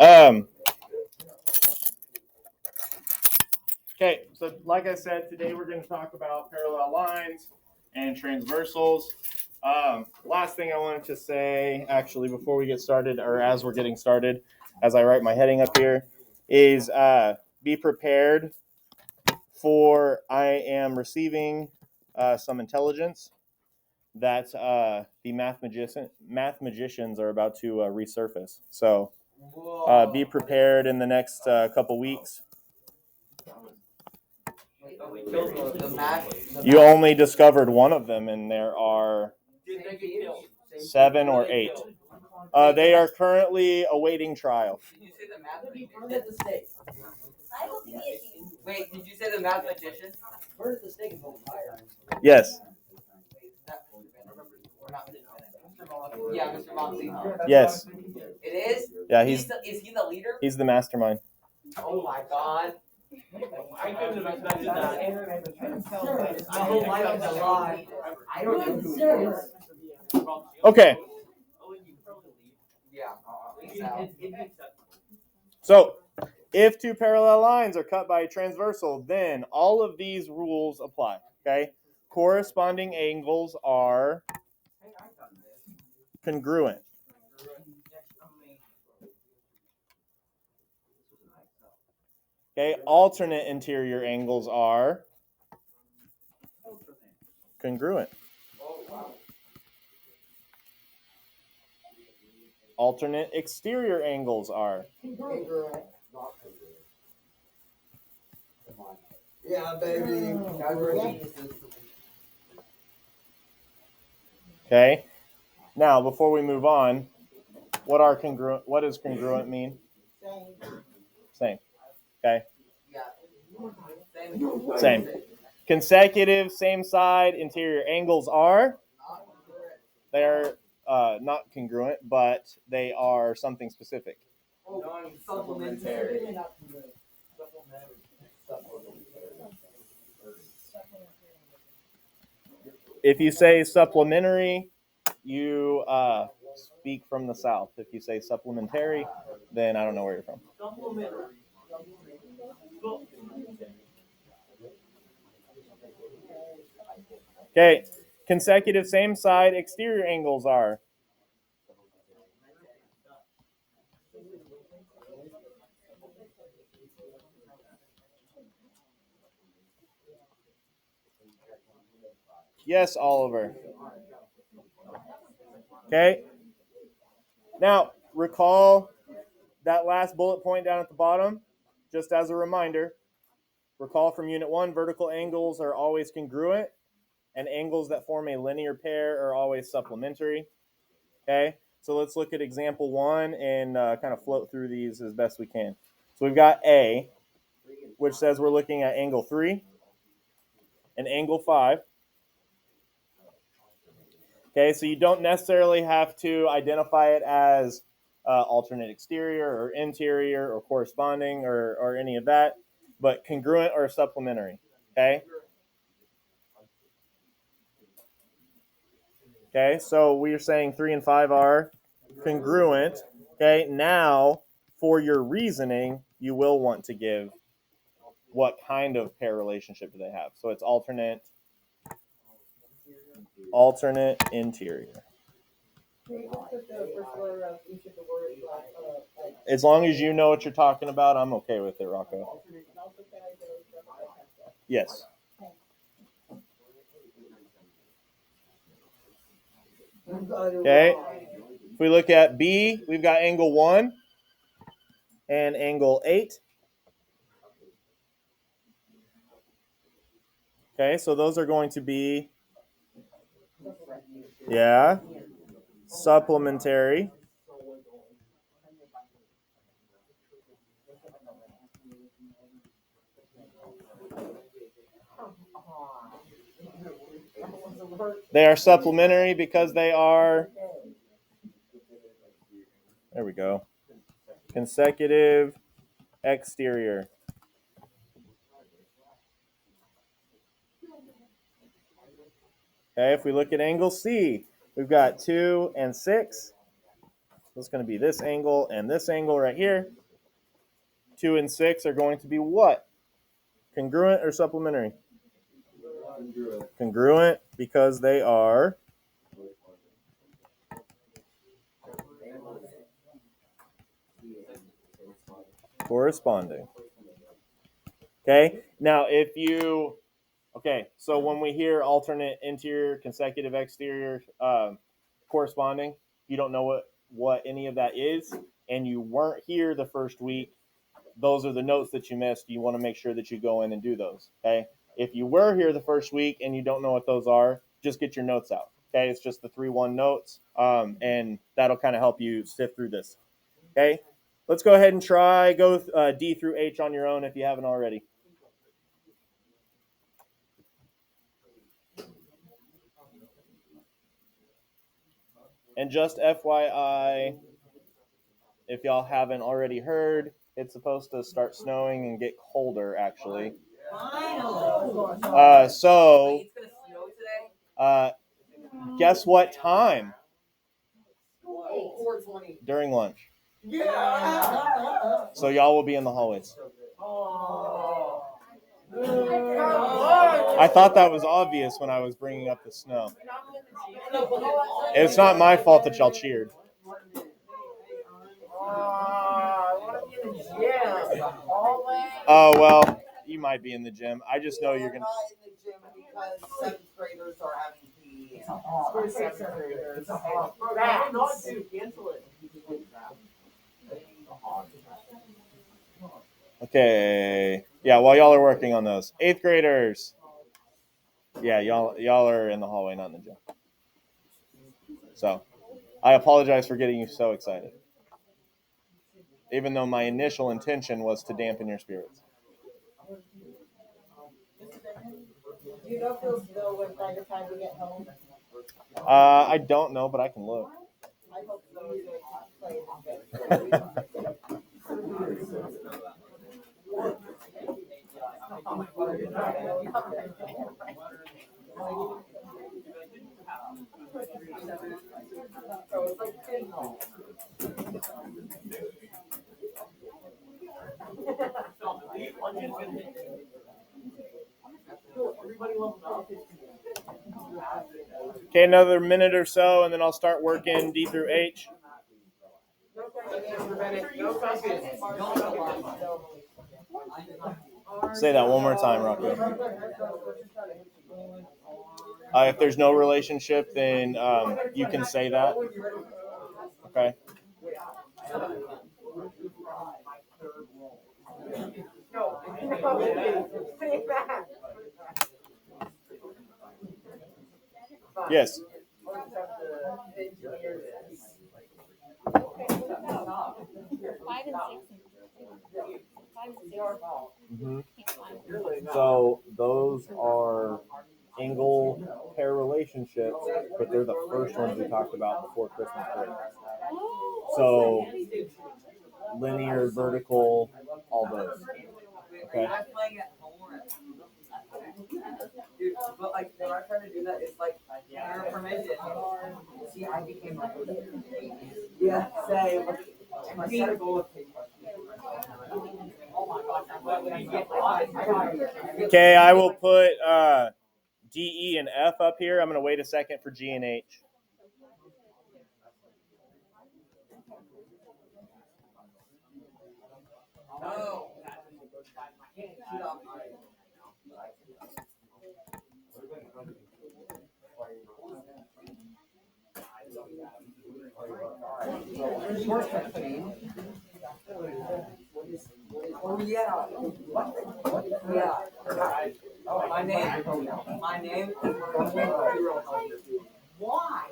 Okay, so like I said, today we're going to talk about parallel lines and transversals. Last thing I wanted to say, actually, before we get started, or as we're getting started, as I write my heading up here, is be prepared for I am receiving some intelligence that the math magicians are about to resurface. So be prepared in the next couple weeks. You only discovered one of them, and there are 7 or 8. They are currently awaiting trial. Did you say the math magician? Wait, did you say the math magician? Where's the stake? Yes. Yeah, Mr. Moxley. Yes. It is? Yeah, is he the leader? He's the mastermind. Oh my god. I couldn't have expected that. I hope I don't lie. I don't know. Okay. Yeah. So, if 2 parallel lines are cut by a transversal, then all of these rules apply. Okay? Corresponding angles are congruent. Okay, alternate interior angles are congruent. Alternate exterior angles are Congruent. Yeah, baby. okay. Now, before we move on, what does congruent mean? Same. Okay. Yeah. Same. Consecutive, same side, interior angles are? They're not congruent, but they are something specific. Supplementary. If you say supplementary, you speak from the South. If you say supplementary, then I don't know where you're from. Okay, consecutive same side exterior angles are? Yes, Oliver. Okay. Now, recall that last bullet point down at the bottom, just as a reminder. Recall from Unit 1, vertical angles are always congruent, and angles that form a linear pair are always supplementary. Okay, so let's look at example 1 and kind of float through these as best we can. So we've got A, which says we're looking at angle 3 and angle 5. Okay, so you don't necessarily have to identify it as alternate exterior or interior or corresponding or any of that, but congruent or supplementary. Okay. Okay, so we are saying 3 and 5 are congruent. Okay, now for your reasoning, you will want to give what kind of pair relationship do they have. So it's alternate interior. As long as you know what you're talking about, I'm okay with it, Rocco. Yes. Okay. If we look at B, we've got angle 1 and angle 8. Okay, so those are going to be, supplementary. They are supplementary because they are, there we go, consecutive exterior. Okay, if we look at angle C, we've got 2 and 6. That's going to be this angle and this angle right here. 2 and 6 are going to be what? Congruent or supplementary? Congruent because they are corresponding. Okay, now so when we hear alternate interior, consecutive exterior, corresponding, you don't know what any of that is, and you weren't here the first week, those are the notes that you missed. You want to make sure that you go in and do those, okay? If you were here the first week and you don't know what those are, just get your notes out, okay? It's just the 3-1 notes, and that'll kind of help you sift through this, okay? Let's go ahead and go D through H on your own if you haven't already. And just FYI, if y'all haven't already heard, it's supposed to start snowing and get colder, actually. So, guess what time? During lunch. So y'all will be in the hallways. I thought that was obvious when I was bringing up the snow. It's not my fault that y'all cheered. Oh, well, you might be in the gym. I just know you're going to. Not in the gym because 7th graders are having PE. Okay. Yeah, while y'all are working on those. 8th graders. Yeah, y'all are in the hallway, not in the gym. So, I apologize for getting you so excited. Even though my initial intention was to dampen your spirits. Do you know if it'll snow by the time we get home? I don't know, but I can look. I hope so. Okay, another minute or so, and then I'll start working D through H. Say that one more time, Rocco. If there's no relationship, then you can say that. Okay. Yes. Mm-hmm. So those are angle pair relationships, but they're the first ones we talked about before Christmas break. So linear, vertical, all those. Okay. Dude, but like when I try to do that, it's like your permission. See, I became like, yeah, same. I set a goal of Okay, I will put D, E, and F up here. I'm going to wait a second for G and H. No. Oh yeah. What? Yeah. Oh, my name is why?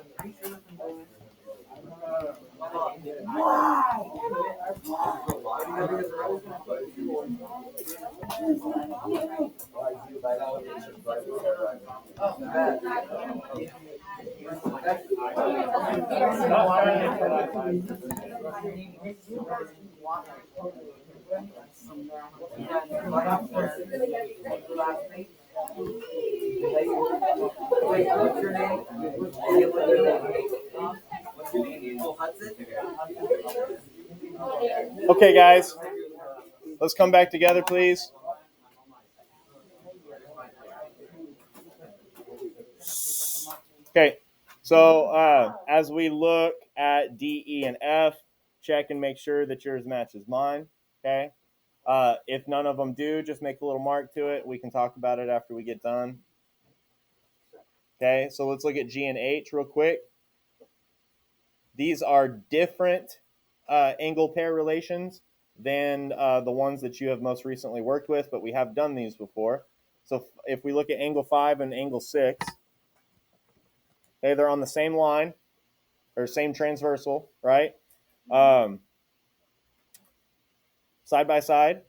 What's your name? Okay, guys, let's come back together, please. Okay, so as we look at D, E, and F, check and make sure that yours matches mine. Okay, if none of them do, just make a little mark to it. We can talk about it after we get done. Okay, so let's look at G and H real quick. These are different angle pair relations than the ones that you have most recently worked with, but we have done these before. So if we look at angle 5 and angle 6, okay, they're on the same line or same transversal, right? Side by side,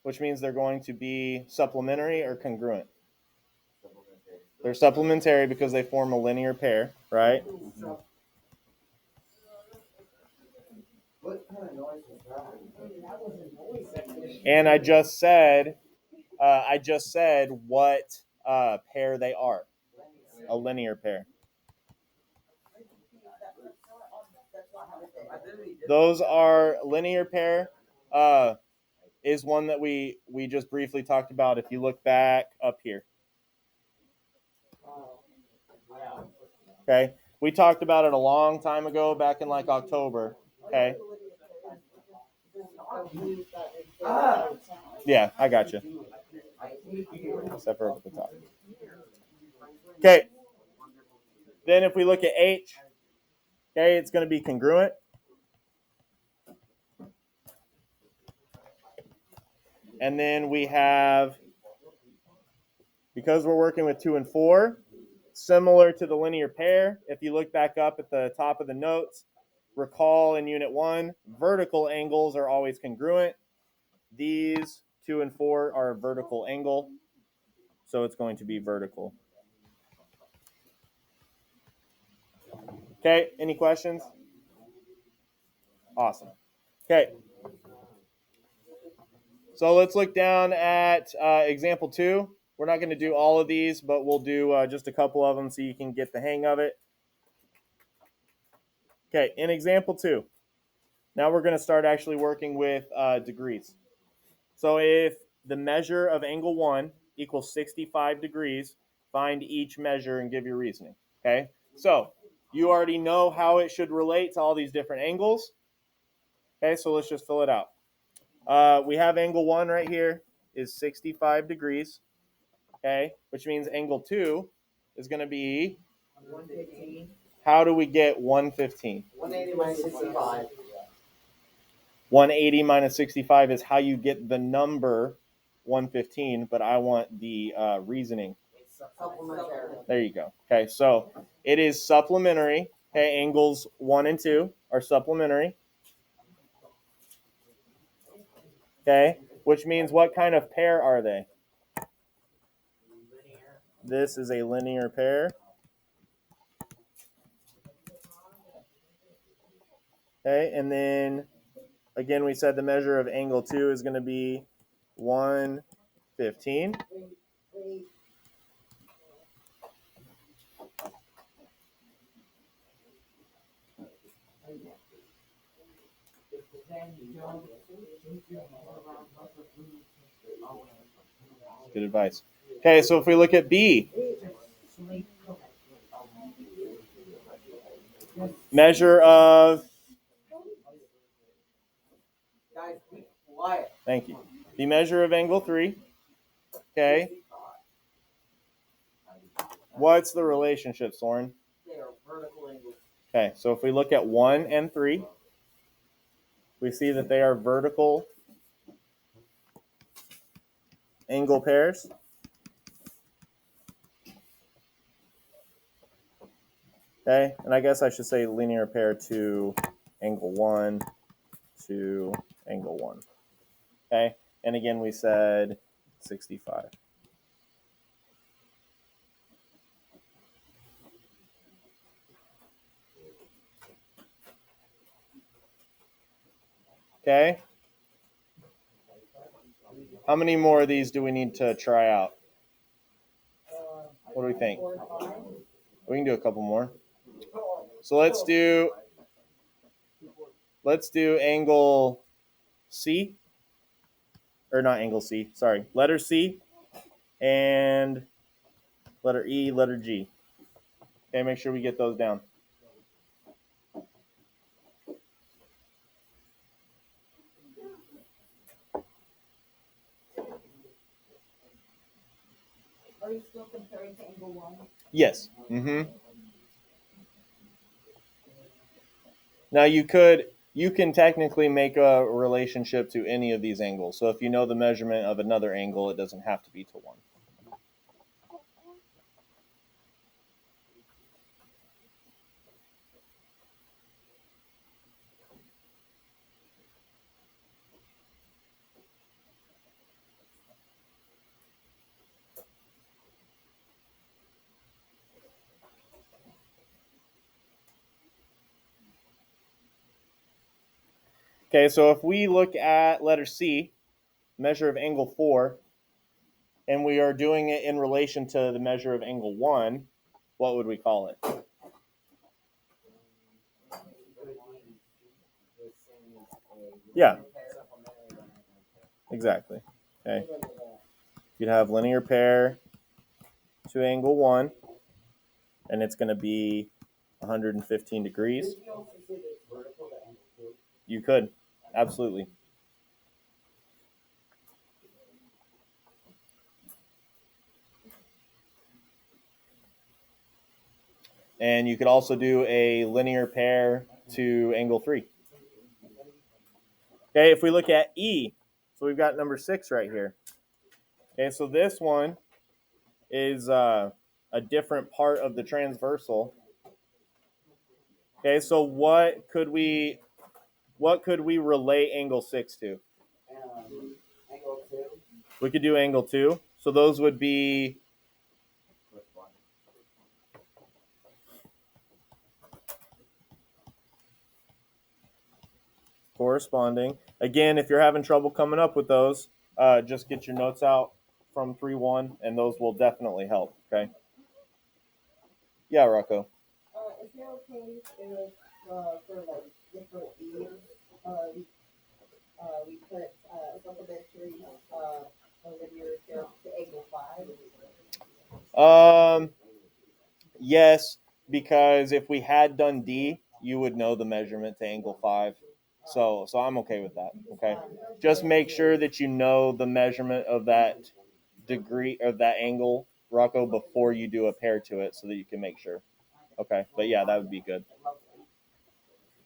which means they're going to be supplementary or congruent. They're supplementary because they form a linear pair, right? And I just said what pair they are. A linear pair. Those are linear pair. Is one that we just briefly talked about. If you look back up here, okay, we talked about it a long time ago, back in like October. Okay. Yeah, I got you. Except for up at the top. Okay. Then if we look at H, okay, it's going to be congruent. And then we have, because we're working with 2 and 4, similar to the linear pair, if you look back up at the top of the notes, recall in Unit 1, vertical angles are always congruent. These 2 and 4 are a vertical angle, so it's going to be vertical. Okay, any questions? Awesome. Okay. So let's look down at example 2. We're not going to do all of these, but we'll do just a couple of them so you can get the hang of it. Okay, in example 2, now we're going to start actually working with degrees. So if the measure of angle 1 equals 65 degrees, find each measure and give your reasoning. Okay, so you already know how it should relate to all these different angles. Okay, so let's just fill it out. We have angle 1 right here is 65 degrees. Okay, which means angle 2 is going to be, 115. how do we get 115? 180 minus 65. 180 minus 65 is how you get the number 115, but I want the reasoning. Supplementary. There you go. Okay, so it is supplementary. Okay, angles 1 and 2 are supplementary. Okay, which means what kind of pair are they? This is a linear pair. Okay, and then again, we said the measure of angle 2 is going to be 115. Good advice. Okay, so if we look at B, measure of, thank you, the measure of angle 3. Okay, what's the relationship, Soren? They are vertical angles. Okay, so if we look at 1 and 3, we see that they are vertical angle pairs. Okay, and I guess I should say linear pair to angle 1 to angle 1. Okay, and again we said 65. Okay, how many more of these do we need to try out? What do we think? We can do a couple more. So let's do let's do angle C, or not angle C, sorry, letter C and letter E, letter G. Okay, make sure we get those down. Are you still comparing to angle 1? Yes. Mm-hmm. Now you can technically make a relationship to any of these angles. So if you know the measurement of another angle, it doesn't have to be to one. Okay, so if we look at letter C, measure of angle 4, and we are doing it in relation to the measure of angle 1, what would we call it? Yeah, exactly. Okay. You'd have linear pair to angle 1, and it's going to be 115 degrees. You could, absolutely. And you could also do a linear pair to angle 3. Okay, if we look at E, so we've got number 6 right here. Okay, so this one is a different part of the transversal. Okay, so what could we relate angle 6 to? Angle 2. We could do angle 2. So those would be corresponding. Again, if you're having trouble coming up with those, just get your notes out from 3-1, and those will definitely help. Okay. Yeah, Rocco. Is it okay if for like different years, we put supplementary a linear pair to angle 5? Yes, because if we had done D, you would know the measurement to angle 5. So I'm okay with that. Okay. Just make sure that you know the measurement of that degree of that angle, Rocco, before you do a pair to it so that you can make sure. Okay. But yeah, that would be good.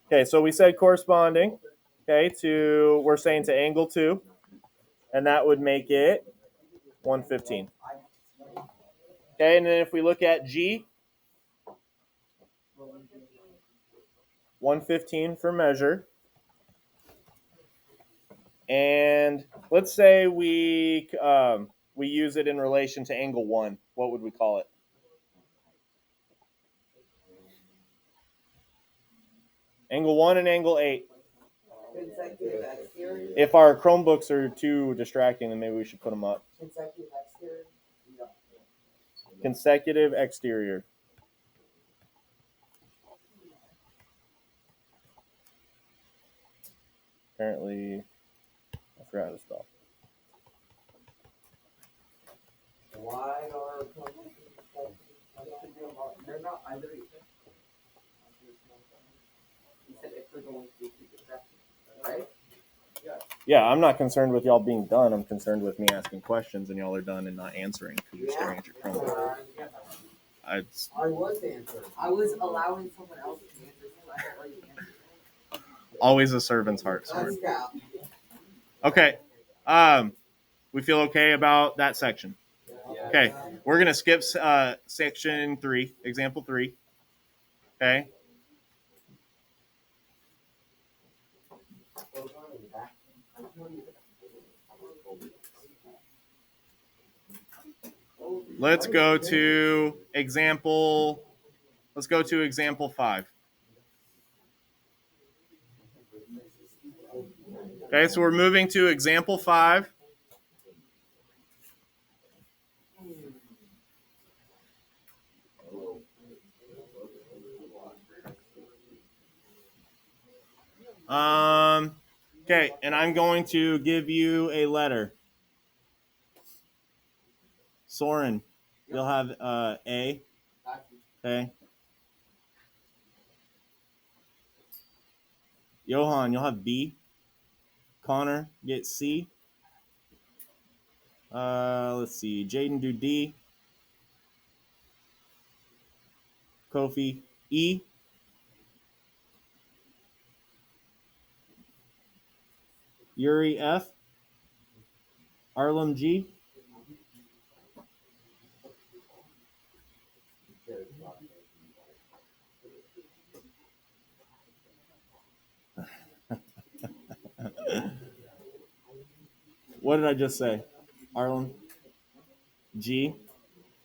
Okay, so we said corresponding, okay, to, we're saying to angle 2, and that would make it 115. Okay, and then if we look at G, 115 for measure. And let's say we use it in relation to angle 1. What would we call it? Angle 1 and angle 8. Consecutive exterior. If our Chromebooks are too distracting, then maybe we should put them up. Consecutive exterior. Consecutive exterior. Apparently, I forgot how to spell. Why are They're not either. He said if we're going to keep the section, right? Yeah, I'm not concerned with y'all being done. I'm concerned with me asking questions and y'all are done and not answering because you're staring at your Chromebook. I was answering. I was allowing someone else to answer, so I had already answered. Always a servant's heart, Let's Sword. go. Okay. We feel okay about that section. Okay. We're going to skip section 3, example 3. Okay. Let's go to example 5. Okay, so we're moving to example 5. Okay, and I'm going to give you a letter. Soren, you'll have A. Okay. Johan, you'll have B. Connor, get C. Let's see. Jaden, do D. Kofi, E. Yuri, F. Arlem, G. What did I just say? Arlen, G.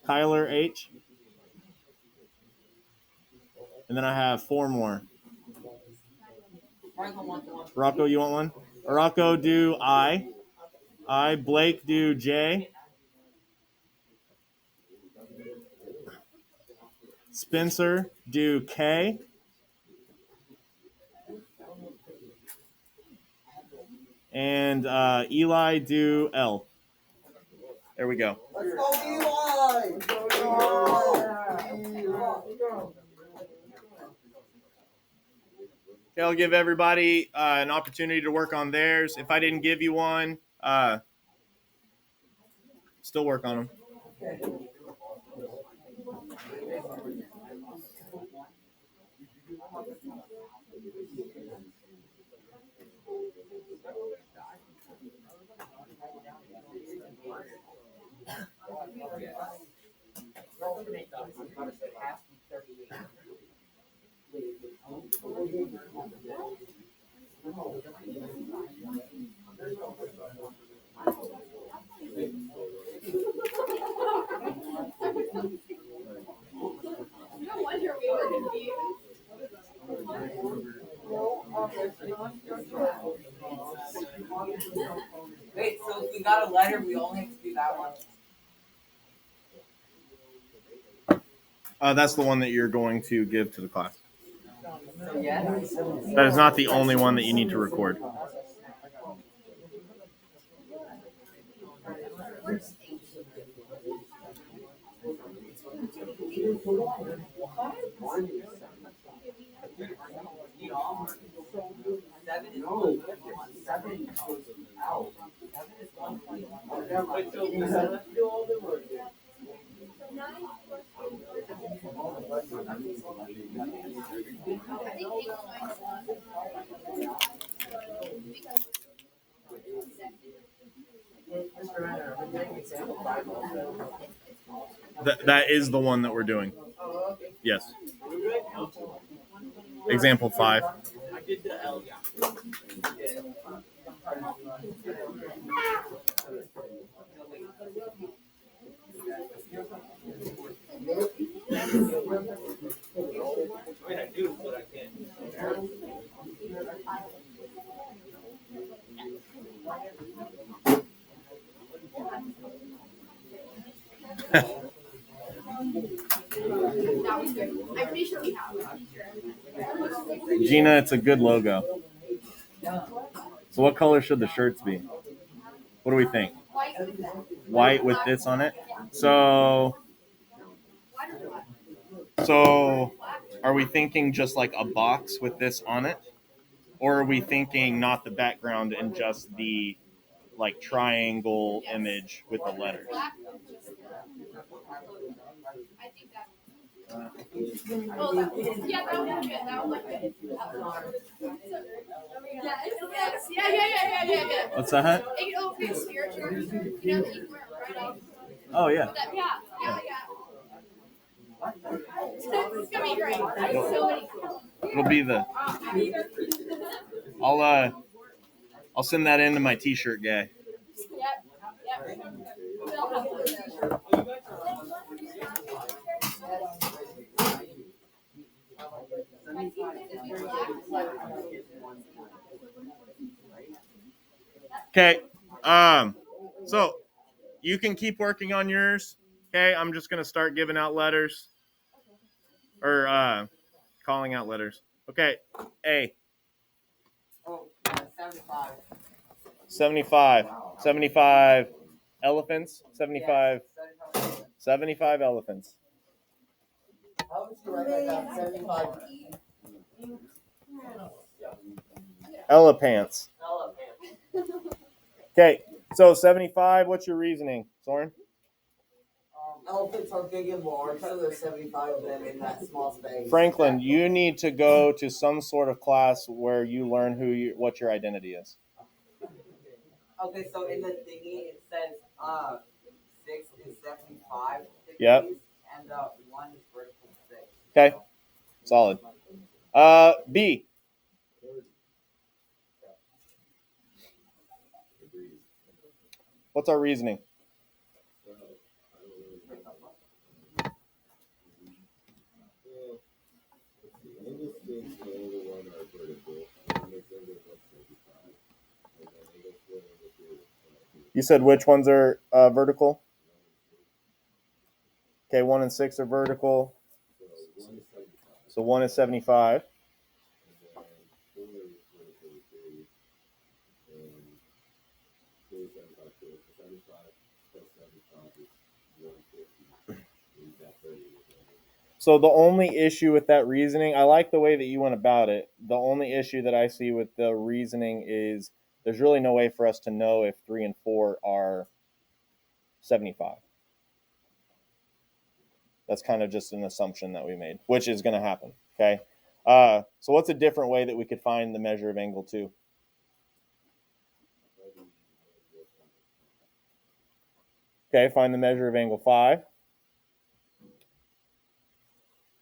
Kyler, H. And then I have 4 more. Rocco, you want one? Rocco, do I. Blake, do J. Spencer, do K. And Eli, do L. There we go. Let's go, Eli! Okay, I'll give everybody an opportunity to work on theirs. If I didn't give you one, still work on them. Wait, so if we got a letter, we only have to do that one? That's the one that you're going to give to the class. So, yeah. That is not the only one that you need to record. That is the one that we're doing. Yes. Example 5. I did the L. I mean, I do, but I can't. Gina, it's a good logo. So what color should the shirts be? What do we think? White with this on it? So are we thinking just like a box with this on it? Or are we thinking not the background and just the like triangle image with the letters? What's that? Oh yeah. It's gonna be great. It'll be the. I'll send that into my T-shirt guy. Okay. So you can keep working on yours. Okay. I'm just gonna start giving out letters or calling out letters. Okay. A. Oh, 75. 75. 75 elephants. 75. Yes, 75 elephants. How would you write that down? 75 E? Elephants. Elephant. Okay, so 75, what's your reasoning, Soren? Elephants are big and large, so there's 75 of them in that small space. Franklin, you need to go to some sort of class where you learn what your identity is. Okay, so in the thingy it says 6 is 75 degrees, Yep. and 1 is vertical 6. Okay, solid. B. What's our reasoning? You said which ones are vertical? Okay, 1 and 6 are vertical. So 1 is 75. So the only issue with that reasoning, I like the way that you went about it. The only issue that I see with the reasoning is there's really no way for us to know if 3 and 4 are 75. That's kind of just an assumption that we made, which is going to happen. Okay. So what's a different way that we could find the measure of angle 2? Okay, find the measure of angle 5.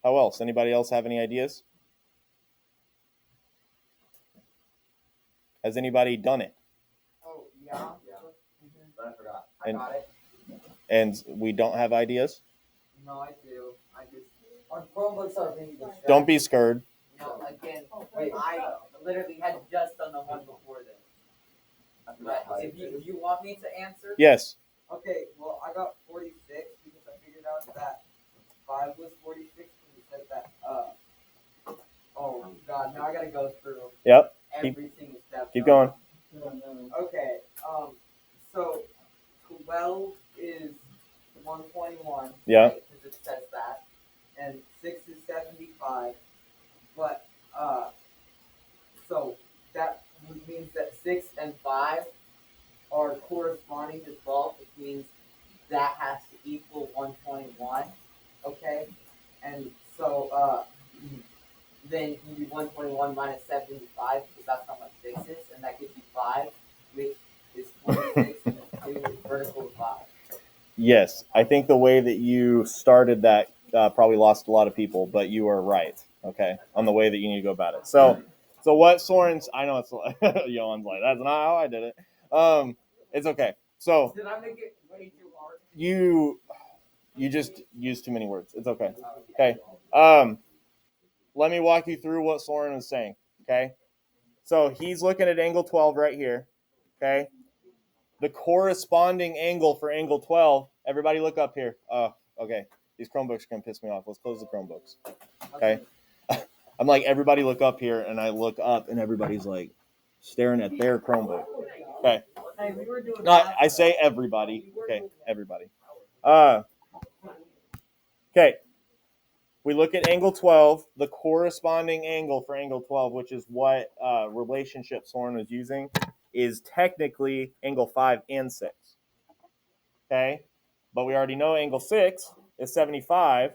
How else? Anybody else have any ideas? Has anybody done it? Oh, yeah? But I forgot. I got it. And we don't have ideas? No, I do. I just, Our Chromebooks are being distracted. Don't be scared. no, again, wait, I literally had just done the one before this. But if you want me to answer? Yes. Okay, well, I got 46 because I figured out that 5 was 46 because it said that, oh, God, now I gotta go through Yep. every single step. Keep going. Okay, so 12 is 121. Yeah. Right? Because it says that. And 6 is 75. But, so that means that 6 and 5 are corresponding to 12, which means that has to equal 121. Okay? And so, then you do 121 minus 75 because that's how much 6 is, and that gives you 5, which is 26, and then 2 is vertical to 5. Yes. I think the way that you started that probably lost a lot of people, but you are right. Okay. On the way that you need to go about it. So what Soren's, I know it's, Johan's like, that's not how I did it. It's okay. So Did I make it way too hard? you just used too many words. It's okay. Okay. Let me walk you through what Soren was saying. Okay. So he's looking at angle 12 right here. Okay. The corresponding angle for angle 12. Everybody look up here. Okay. These Chromebooks are going to piss me off. Let's close the Chromebooks. Okay. I'm like, everybody look up here, and I look up, and everybody's like staring at their Chromebook. Okay. Hey, we were doing No, I say everybody. Okay. Everybody. Okay. We look at angle 12, the corresponding angle for angle 12, which is what relationship Soren was using, is technically angle 5 and 6. Okay? But we already know angle 6 is 75.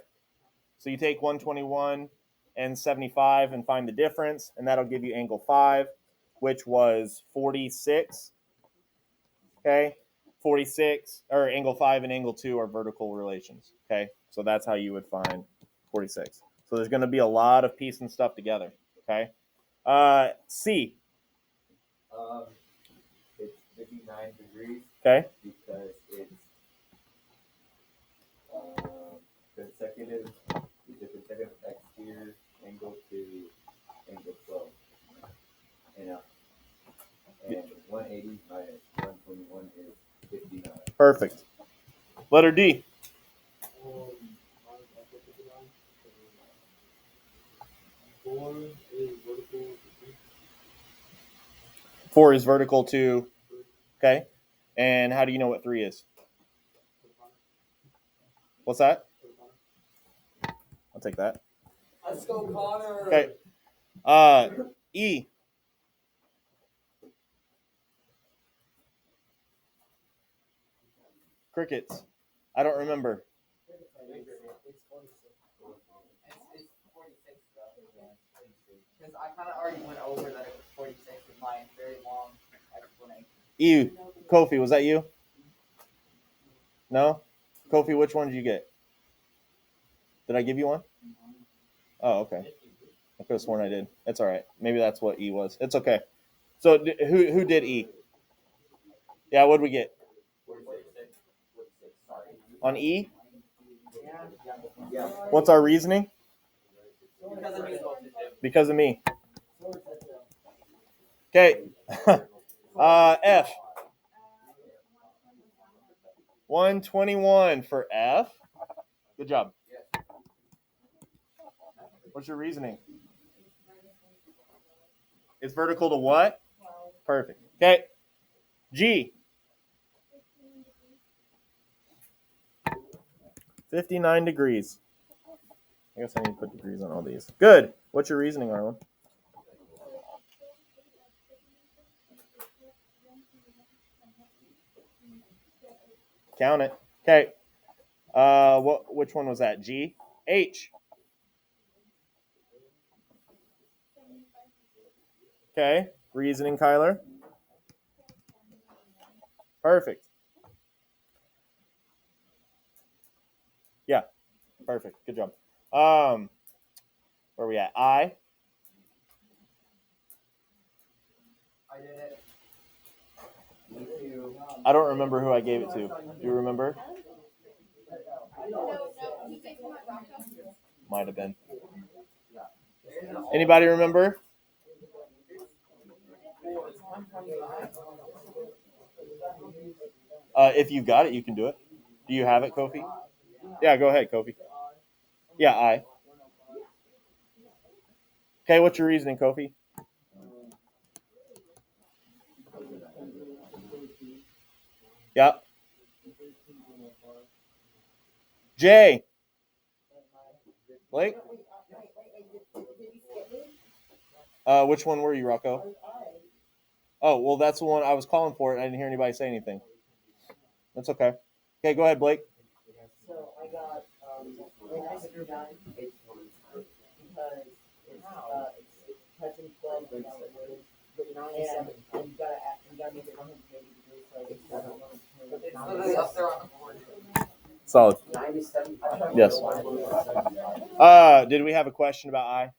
So you take 121 and 75 and find the difference, and that'll give you angle 5, which was 46. Okay? 46, or angle 5 and angle 2 are vertical relations. Okay? So that's how you would find 46. So there's going to be a lot of piecing stuff together. Okay? C. It's 59 degrees. Okay? Because it's consecutive. It's a consecutive exterior angle to angle 12. And 180 minus 121 is 59. Perfect. Letter D. 4 is vertical to, okay. And how do you know what 3 is? What's that? I'll take that. Let's go, Connor. Okay. E. Crickets. I don't remember. It's 46 though. Because I kind of already went over that it was 46 with my very long explanation. E. Kofi, was that you? No? Kofi, which one did you get? Did I give you one? Oh, okay. I could have sworn I did. It's all right. Maybe that's what E was. It's okay. So who did E? Yeah, what did we get? 46. Sorry. On E? Yeah. What's our reasoning? Because of me. Because of me. Okay. F. 121 for F. Good job. What's your reasoning? It's vertical to what? Perfect. Okay. G. 59 degrees. I guess I need to put degrees on all these. Good. What's your reasoning, Arlen? Count it. Okay. Which one was that? G? H. Okay. Reasoning, Kyler. Perfect. Yeah. Perfect. Good job. Where are we at? I. I did it. Me too. I don't remember who I gave it to. Do you remember? No, you take one out, Rocco. Might have been. Anybody remember? If you got it, you can do it. Do you have it, Kofi? Yeah, go ahead, Kofi. Yeah, I. Okay, what's your reasoning, Kofi? Yeah. J. Blake? Which one were you, Rocco? Oh, well, that's the one I was calling for it. I didn't hear anybody say anything. That's okay. Okay, go ahead, Blake. So I got extra done because it's touching 12 but you gotta make it 180 degrees so it's It's literally up there on the board. Solid. 97. Yes. Did we have a question about I?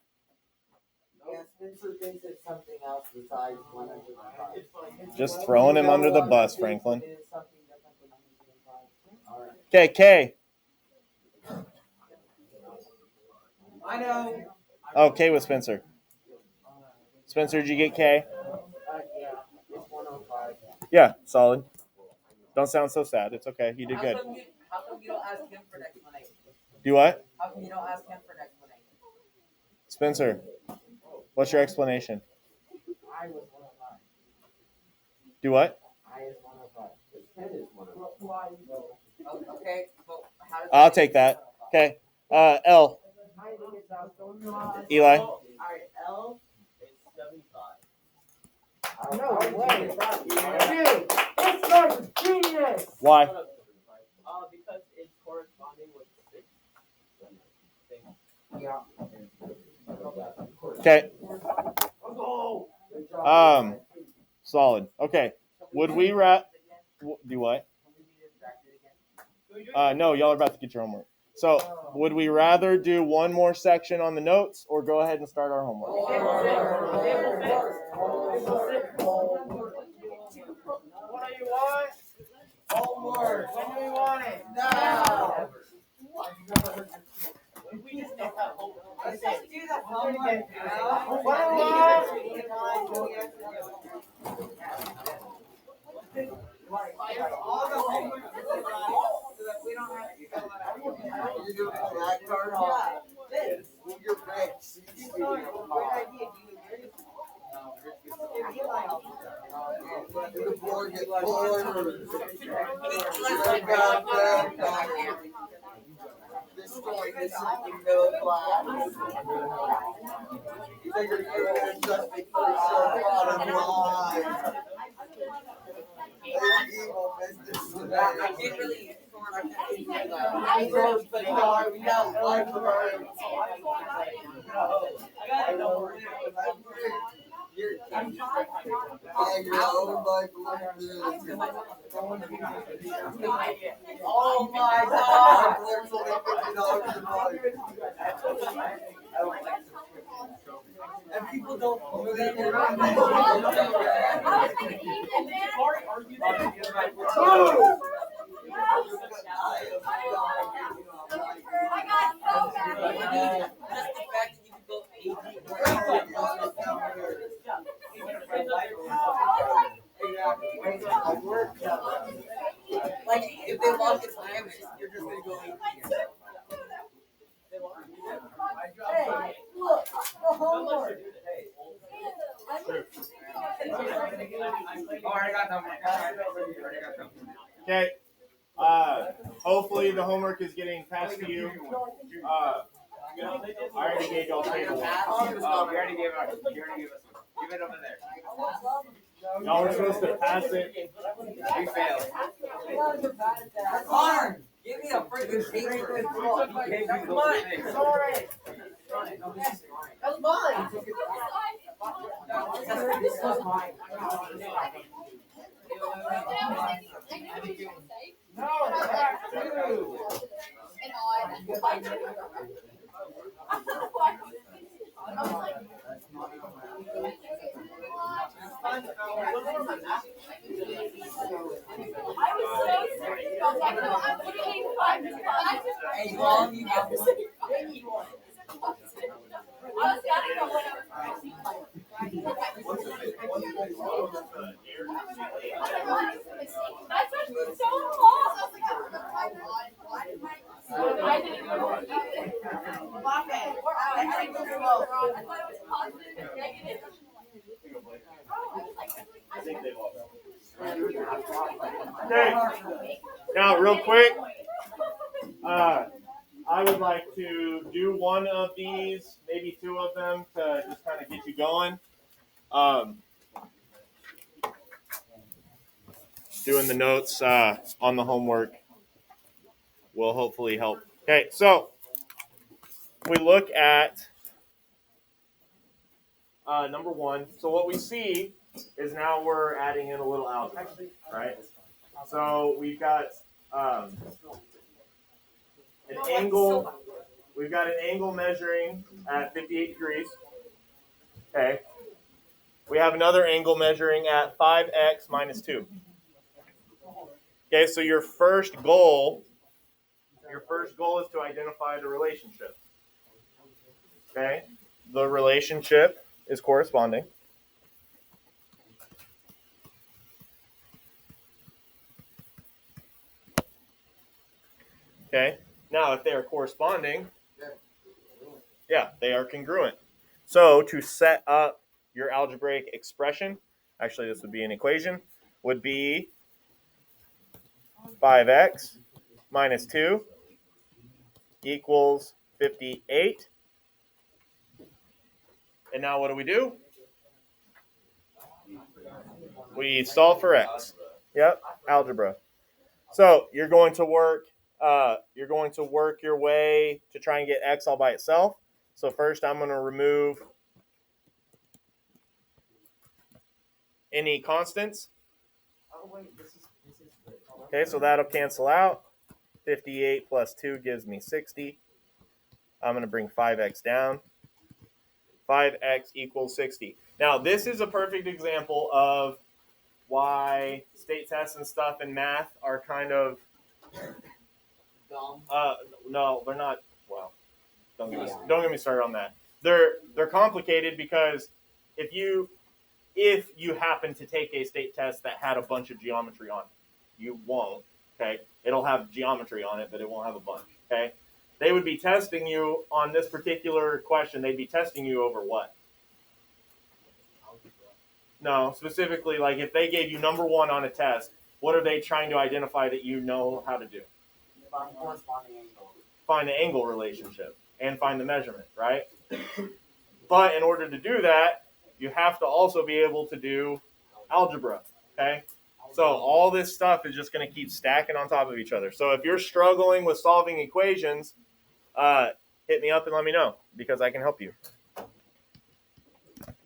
Yeah, Spencer thinks it's something else besides 105. Just throwing him under the bus, Franklin. It is something different than 105. All right. Okay, K. I know. Oh, K with Spencer. Spencer, did you get K? Yeah, it's 105. Yeah, solid. Don't sound so sad. It's okay. You did good. How come you don't ask him for an explanation? Do what? How come you don't ask him for an explanation? Spencer, what's your explanation? I was 105. Do what? I is 105. It is 105. Oh, okay, but how does I'll take that. Okay. L. Eli. Alright, L. It's 75. No way. Dude, this guy's genius. Why? Because it's corresponding with 6. Yeah. Okay. Good job. Solid. Okay. Would we do what? No, y'all are about to get your homework. So, would we rather do one more section on the notes or go ahead and start our homework? What do you want? Homework. When do we want it? Now. We just don't have homework. Let's just do the homework now. What do we want? All the homework so that we don't have to fill it out. You're doing a black card off. Move your bricks. Great idea. get bored. Destroy this middle class. They're gonna go just because bottom line. Evil business. I can't really. I can't we have life of our own. You're owned by oh my god! There's only $50 a month. And people don't believe it. Like, if they want the time, you're just gonna go 18. Hey, look, the homework. Okay. Hopefully the homework is getting passed to you. I already gave y'all table. We already gave us. Give it over there. Y'all were supposed to pass it. We failed. Connor, give me a freaking paper. Come on. Sorry. That's mine. This was mine. No, back to. Hey, Mom, you have one. Okay. Now, real quick, I would like to do one of these, maybe two of them, to just kind of get you going. Doing the notes on the homework will hopefully help. Okay, so we look at number one. So what we see is now we're adding in a little algebra, right? So we've got an angle. We've got an angle measuring at 58 degrees. Okay. We have another angle measuring at 5x minus 2. Okay, so your first goal is to identify the relationship. Okay? The relationship is corresponding. Okay? Now, if they are corresponding, yeah, they are congruent. So, to set up your algebraic expression, actually this would be an equation, would be 5x minus 2 equals 58. And now what do? We solve for x. Yep, algebra. So you're going to work your way to try and get x all by itself. So first I'm going to remove any constants. Okay, so that'll cancel out. 58 plus 2 gives me 60. I'm going to bring 5x down. 5x equals 60. Now, this is a perfect example of why state tests and stuff in math are kind of Dumb. no, they're not. Well, don't get me started on that. They're complicated because if you happen to take a state test that had a bunch of geometry on it, you won't. Okay, it'll have geometry on it, but it won't have a bunch. Okay, they would be testing you on this particular question. They'd be testing you over what? No, specifically, like if they gave you number 1 on a test, what are they trying to identify that you know how to do? Find corresponding angle. Find the angle relationship and find the measurement, right? But in order to do that, you have to also be able to do algebra, okay? So all this stuff is just going to keep stacking on top of each other. So if you're struggling with solving equations, hit me up and let me know because I can help you.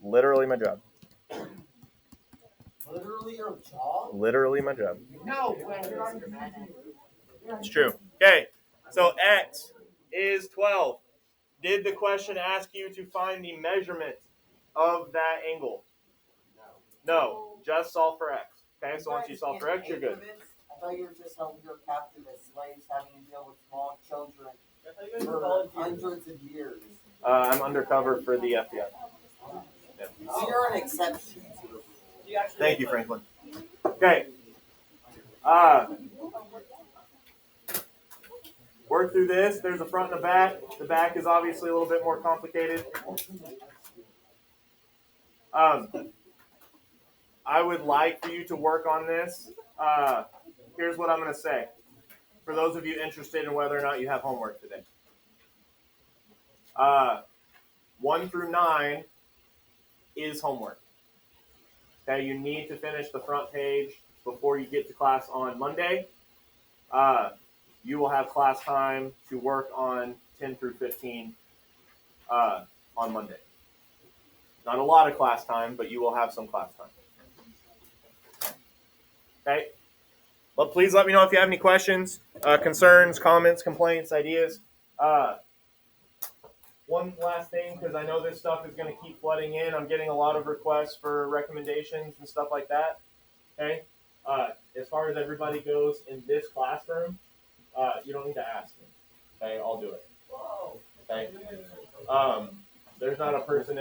Literally my job. Literally your job? Literally my job. No way. It's true. Okay, so x is 12. Did the question ask you to find the measurement of that angle? No, just solve for x. Okay, so once you solve for x, you're good. I thought you were just held here captive as slaves having to deal with small children I thought you guys were for volunteers. hundreds of years. I'm undercover for the FBI. Yeah. So you're an exception. You actually Thank you, look like- Franklin. Okay. Work through this. There's a front and a back. The back is obviously a little bit more complicated. I would like for you to work on this. Here's what I'm going to say. For those of you interested in whether or not you have homework today. 1 through 9 is homework. Okay, you need to finish the front page before you get to class on Monday. You will have class time to work on 10 through 15 on Monday. Not a lot of class time, but you will have some class time. Okay? But please let me know if you have any questions, concerns, comments, complaints, ideas. One last thing, because I know this stuff is going to keep flooding in. I'm getting a lot of requests for recommendations and stuff like that. Okay? As far as everybody goes in this classroom, you don't need to ask me. Okay? I'll do it. Okay? There's not a person